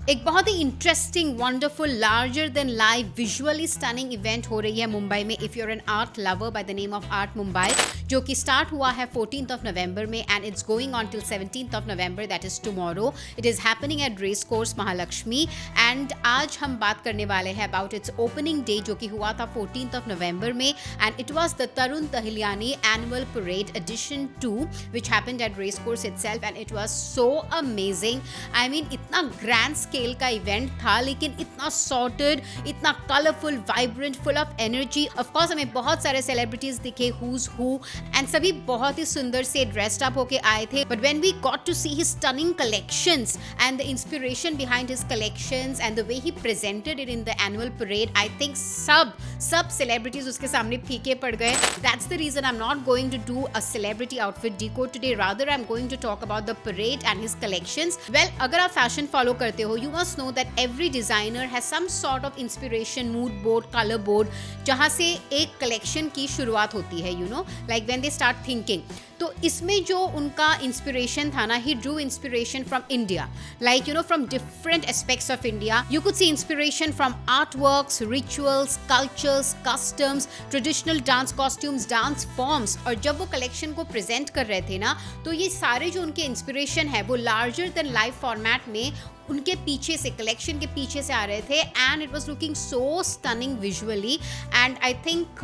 एक बहुत ही interesting wonderful larger than life visually stunning event हो रही है मुंबई में if you're an art lover by the name of art Mumbai, जो कि स्टार्ट हुआ है 14th ऑफ नवंबर में and it's going on till 17th of November, that is tomorrow. It is happening at race course Mahalaxmi and आज हम बात करने वाले हैं अबाउट इट्स ओपनिंग डे जो कि हुआ था 14th ऑफ नवंबर में and it was the Tarun Tahiliani annual parade edition 2 which happened at race course itself and it was so amazing. I mean इतना ग्रैंड स्केल का इवेंट था लेकिन इतना सॉर्टेड, इतना colourful, vibrant, full of energy. Of course हमें बहुत सारे celebrities दिखे who's who एंड सभी बहुत ही सुंदर से ड्रेस्ड अप होके आए थे. But when we got to see his stunning collections and the inspiration behind his collections and the way he presented it in the annual parade, I think सब celebrities उसके सामने फीके पड़ गए. That's the reason I am not going to do a celebrity outfit decode today, rather I'm going to talk about the parade and his collections. Well, अगर आप fashion follow करते हो, you must know that every designer has some sort of inspiration, mood board, color board, जहाँ से एक collection की शुरुआत होती है, you know, like when they start thinking. तो इसमें जो उनका इंस्पिरेशन था ना, he drew inspiration from India, like you know, from different aspects of India. You could see inspiration from artworks, rituals, cultures, customs, traditional dance costumes, dance forms. और जब वो collection को प्रेजेंट कर रहे थे ना, तो ये सारे जो उनके इंस्पिरेशन है वो लार्जर देन लाइफ फॉर्मेट में उनके पीछे से, कलेक्शन के पीछे से आ रहे थे and it was looking so stunning visually and I think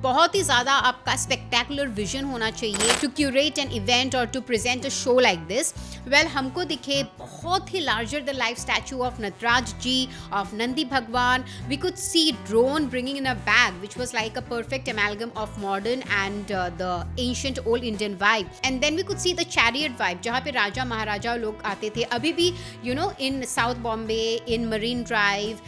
बहुत ही ज़्यादा आपका स्पेक्टेकुलर विजन होना चाहिए टू क्यूरेट एन इवेंट और to present a show like this. Well, हमको दिखे बहुत ही larger the life statue of Nataraj ji, of Nandi भगवान. We could see drone bringing in a bag which was like a perfect amalgam of modern and the ancient old Indian vibe. And then we could see the chariot vibe जहाँ पे राजा महाराजा लोग आते थे. अभी भी you know in South Bombay, in Marine Drive,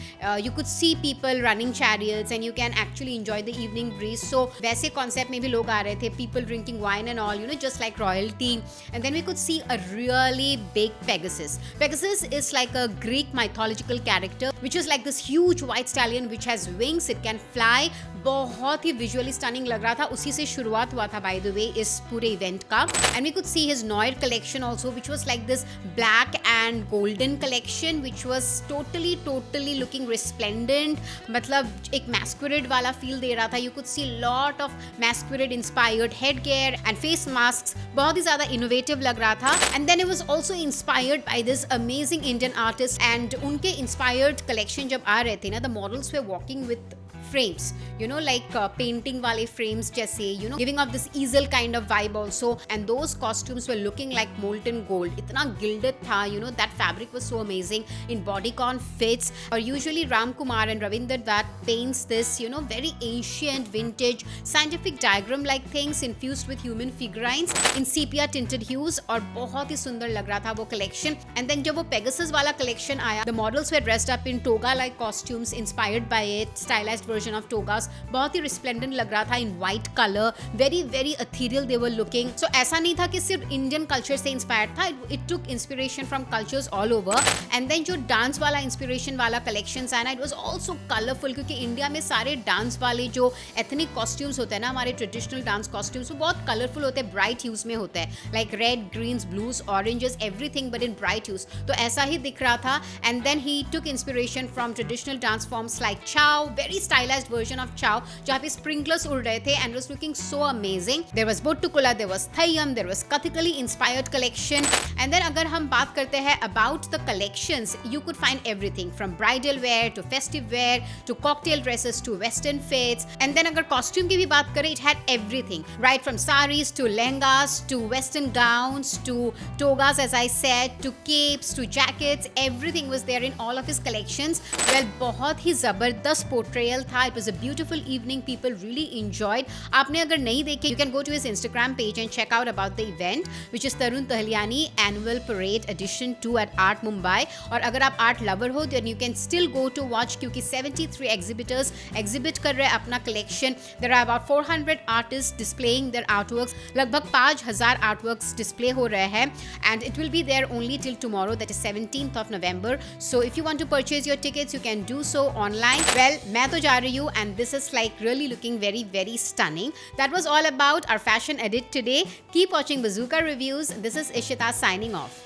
you could see people running chariots and you can actually enjoy the evening breeze. So वैसे concept में भी लोग आ रहे थे, people drinking wine and all, you know, just like royalty. And then we could see a really big Pegasus. Pegasus is like a Greek mythological character which is like this huge white stallion which has wings, it can fly. बहुत ही visually stunning लग रहा था. उसी से शुरुआत हुआ था by the way इस पूरे event का. And we could see his Noir collection also which was like this black and golden collection which was totally looking resplendent. मतलब एक masquerade वाला feel दे रहा था. You could see lot of masquerade inspired headgear and face masks. बहुत ही ज़्यादा innovative लग रहा था. And then it was also inspired by this amazing Indian artist and उनके inspired collection जब आ रहे थे ना, the models were walking with frames, you know, like painting वाले frames जैसे, you know, giving off this easel kind of vibe also. And those costumes were looking like molten gold. इतना gilded था, you know, that fabric was so amazing in bodycon fits. Or usually Ram Kumar and Ravinder that paints this, you know, very ancient, vintage, scientific diagram-like things infused with human figurines in sepia tinted hues. और बहुत ही सुंदर लग रहा था वो collection. And then जब वो Pegasus वाला collection आया, the models were dressed up in toga-like costumes inspired by it, stylized version of togas. बहुत ही resplendent लग रहा था in white color, very ethereal they were looking. So ऐसा नहीं था कि सिर्फ Indian culture से inspired था, it took inspiration from cultures all over. And then जो dance वाला inspiration वाला collections आया ना, it was also colorful क्योंकि इंडिया में सारे dance वाले जो ethnic costumes होते हैं ना, हमारे traditional dance costumes वो बहुत colorful होते हैं, bright hues में होते हैं, like red, greens, blues, oranges, everything but in bright hues. तो ऐसा ही दिख रहा था. And then he took inspiration from traditional dance forms like Chow, very stylized version of Chow जहाँ पे sprinklers उड़ रहे थे and it was looking so amazing. There was Bottukula, there was Thayyam, there was Kathakali inspired collection. And then अगर हम बात करते हैं about the collections, you could find everything from bridal wear to festive wear to cocktail dresses to western fits. And then अगर costume की भी बात करें, it had everything, right from saris to lehengas to western gowns to togas as I said to capes to jackets, everything was there in all of his collections. Well, बहुत ही ज़बरदस्त portrayal था. It was a beautiful evening, people really enjoyed. आपने अगर नहीं देखे, you can go to his Instagram page and check out about the event which is Tarun Tahliani Annual Parade Edition 2 at Art Mumbai. और अगर आप art lover हो then you can still go to watch क्योंकि 73 exhibitors exhibit कर रहे हैं अपना collection. There are about 400 artists displaying their artworks. लगभग 5000 artworks display हो रहे हैं and it will be there only till tomorrow, that is 17th of November. So if you want to purchase your tickets you can do so online. Well, मैं तो जा रही हूँ and this is like really looking very stunning. That was all about our fashion edit today. Keep watching Bazooka Reviews. This is Ishita signing off.